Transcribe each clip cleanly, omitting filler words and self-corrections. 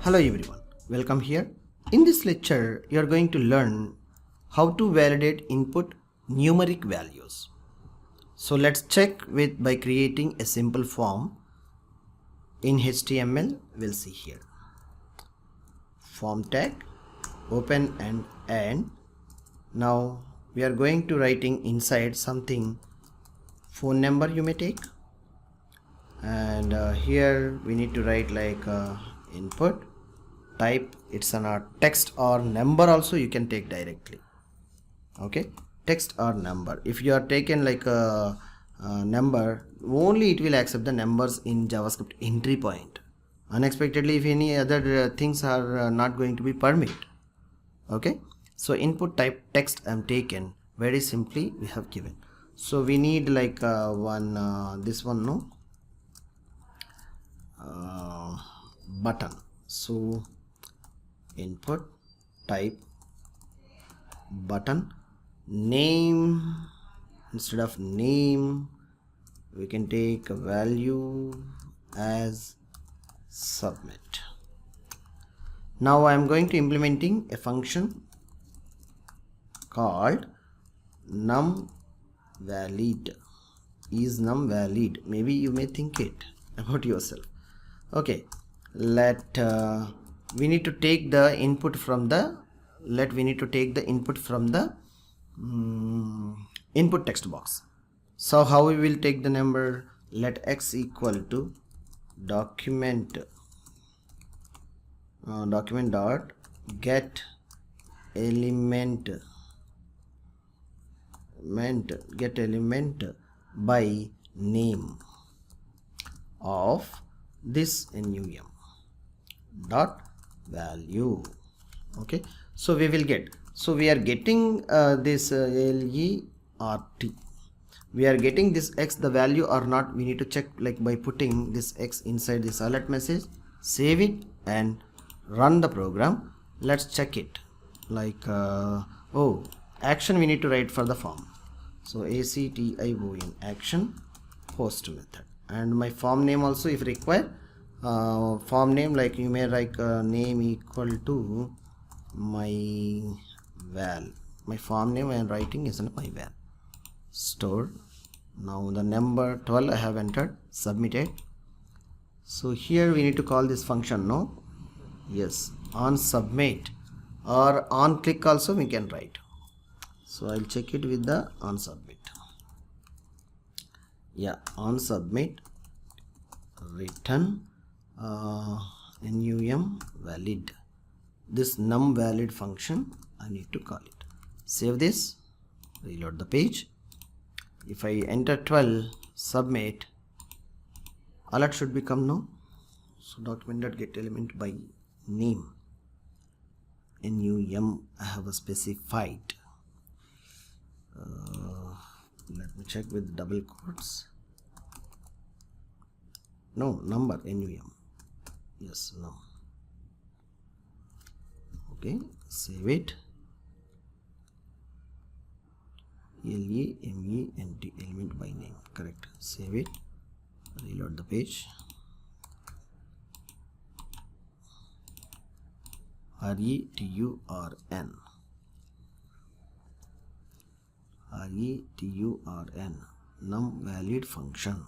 Hello everyone, welcome here. In this lecture, you are going to learn how to validate input numeric values. So let's check by creating a simple form in HTML. We'll see here. Form tag, open and end. Now we are going to writing inside something phone number you may take, and here we need to write like input type. It's a text or number also you can take directly. Okay, text or number. If you are taken like a number, only it will accept the numbers in JavaScript entry point. Unexpectedly, if any other things are not going to be permit. Okay, so input type text I am taken. Very simply we have given. So we need like this one, no, button. So input type button. Name, instead of name we can take a value as submit. Now I am going to implementing a function called num valid. Is num valid? Maybe you may think it about yourself. Okay, we need to take the input from the input text box. So how we will take the number? Let x equal to document dot get element by name of this num dot value. Okay, so we will get, so we are getting this LERT, we are getting this x, the value or not. We need to check like by putting this x inside this alert message, save it and run the program. Let's check it like action we need to write for the form. So ACTION action post method, and my form name also if required. Form name, like you may write name equal to my val. My form name I am writing is my val store. Now the number 12 I have entered, submitted. So here we need to call this function, no? Yes, on submit or on click also we can write. So I'll check it with the on submit. Yeah, on submit return num valid. This num valid function I need to call it. Save this, reload the page. If I enter 12, submit, alert should become no. So document.get element by name num I have specified. Let me check with double quotes. No, number num. Yes, no. Okay, save it. LEMENT element by name, correct. Save it, reload the page. RETURN num valid function.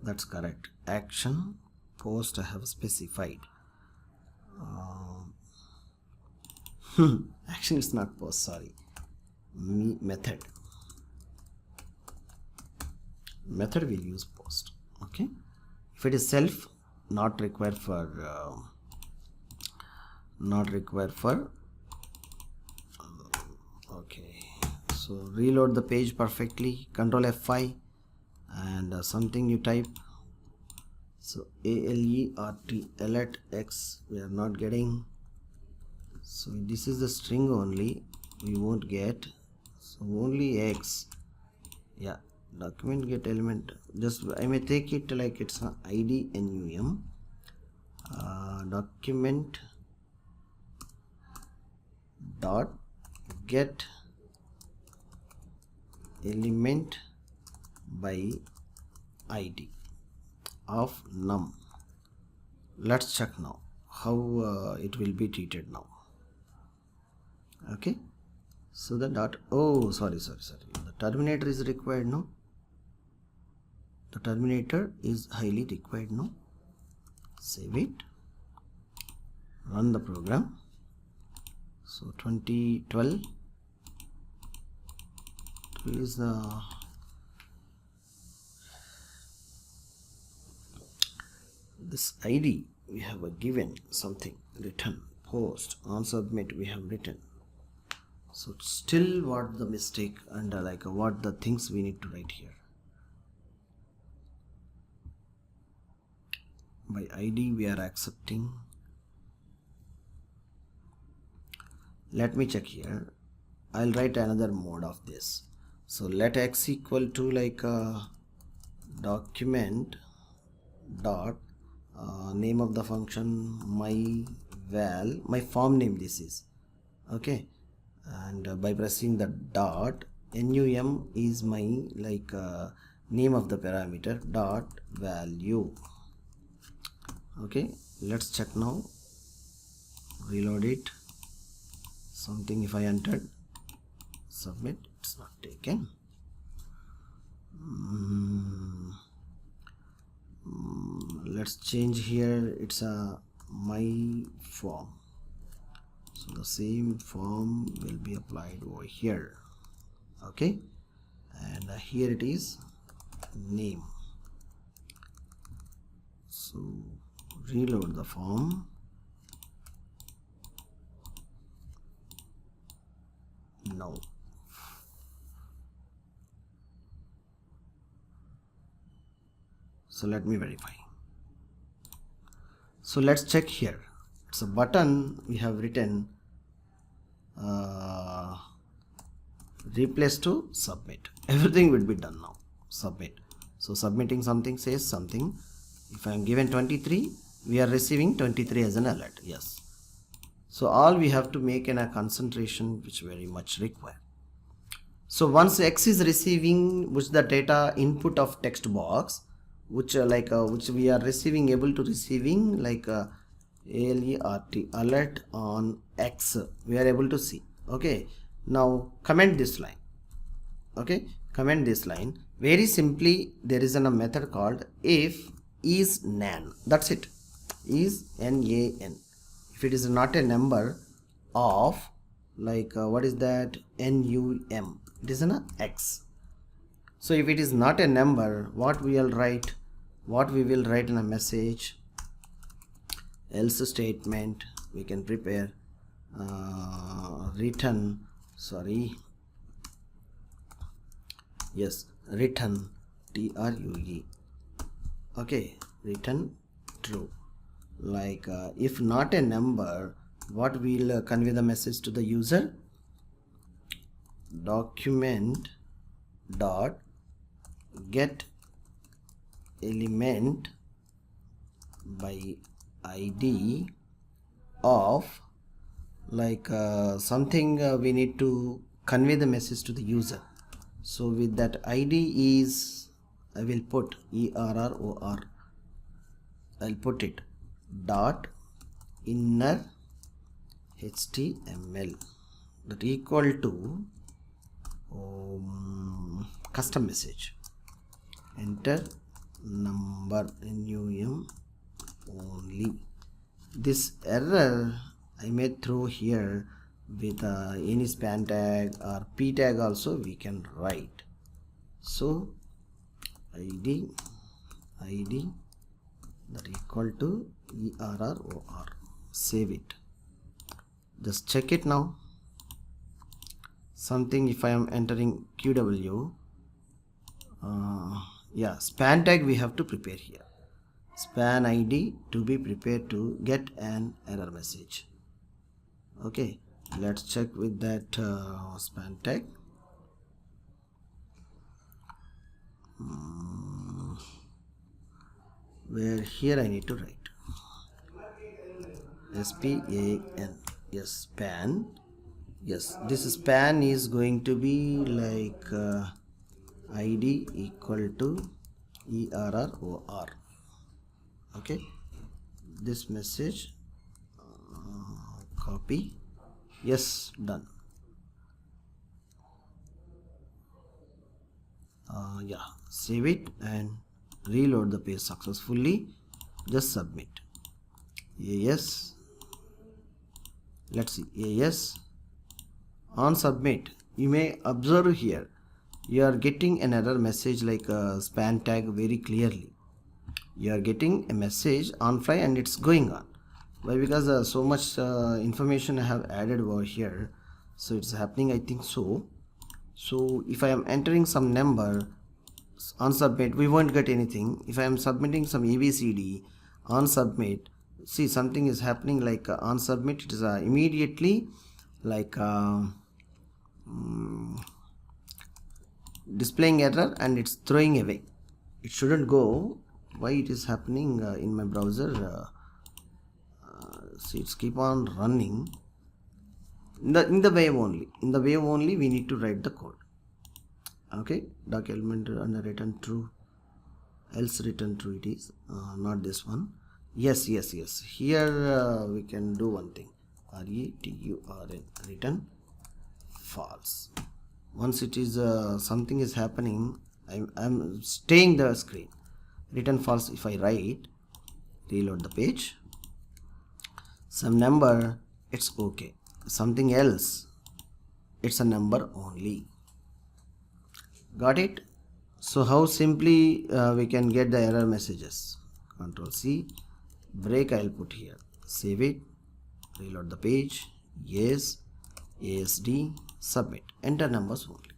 That's correct. Action post I have specified. Action is not post, sorry. Method will use post. Okay, if it is self, not required for okay, so reload the page perfectly, control F5 and something you type. So alert x we are not getting, so this is the string only, we won't get. So only x. Yeah, document get element, just I may take it like it's an id num document dot get element by id of num. Let's check now how it will be treated now. Okay, so the dot, oh sorry, the terminator is required, no, the terminator is highly required, no. Save it, run the program. So 2012 is the this ID we have a given something written, post on submit we have written. So still what the mistake and like what the things we need to write here. By ID we are accepting. Let me check here. I'll write another mode of this. So let x equal to like document dot name of the function my val, my form name this is, okay, and by pressing the dot num is my like name of the parameter dot value. Okay, let's check now, reload it, something if I entered submit, it's not taken. Let's change here, it's a my form, so the same form will be applied over here. Okay, and here it is name. So reload the form. No, so let me verify. So let's check here, it's a button we have written replace to submit, everything will be done now, submit. So submitting something says something, if I am given 23 we are receiving 23 as an alert, yes. So all we have to make in a concentration which very much required. So once x is receiving which the data input of text box which which we are receiving, able to receiving like alert on x we are able to see. Okay, now comment this line. Okay, comment this line very simply, there is a method called if is nan, that's it, is nan. If it is not a number of like what is that, num, it is an x. So if it is not a number, what we will write, in a message else statement we can prepare return, sorry, yes, return true. Okay, return true. Like if not a number, what will convey the message to the user, document dot get element by ID of like something we need to convey the message to the user. So with that ID is, I will put error, I'll put it dot inner HTML that equal to custom message, enter number num only. This error I may throw here with any span tag or p tag also we can write. So id that equal to error, save it, just check it now. Something if I am entering qw, yeah, span tag we have to prepare here, span id to be prepared to get an error message. Okay, let's check with that span tag. Where here I need to write span, yes, span, yes, this span is going to be like id equal to error. Okay, this message copy, yes, done. Yeah, save it and reload the page successfully. Just submit. Yes, let's see. Yes, on submit, you may observe here you are getting an error message like a span tag very clearly. You are getting a message on fly and it's going on. Why? Because so much information I have added over here, so it's happening, I think so. So if I am entering some number on submit, we won't get anything. If I am submitting some ABCD on submit, see something is happening like on submit, it is immediately like displaying error and it's throwing away. It shouldn't go. Why it is happening in my browser? See, it's keep on running in the wave only. In the wave only we need to write the code. Okay, doc element and return true, else return true it is, not this one. Yes, here we can do one thing, return return false. Once it is something is happening, I'm staying the screen. Return false. If I write, reload the page, some number, it's okay. Something else, it's a number only. Got it? So how simply we can get the error messages? Control C, break I'll put here, save it, reload the page, yes, ASD, submit, enter numbers only.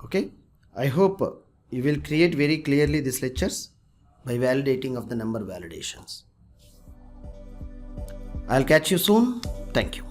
Okay, I hope you will create very clearly these lectures by validating of the number validations. I'll catch you soon. Thank you.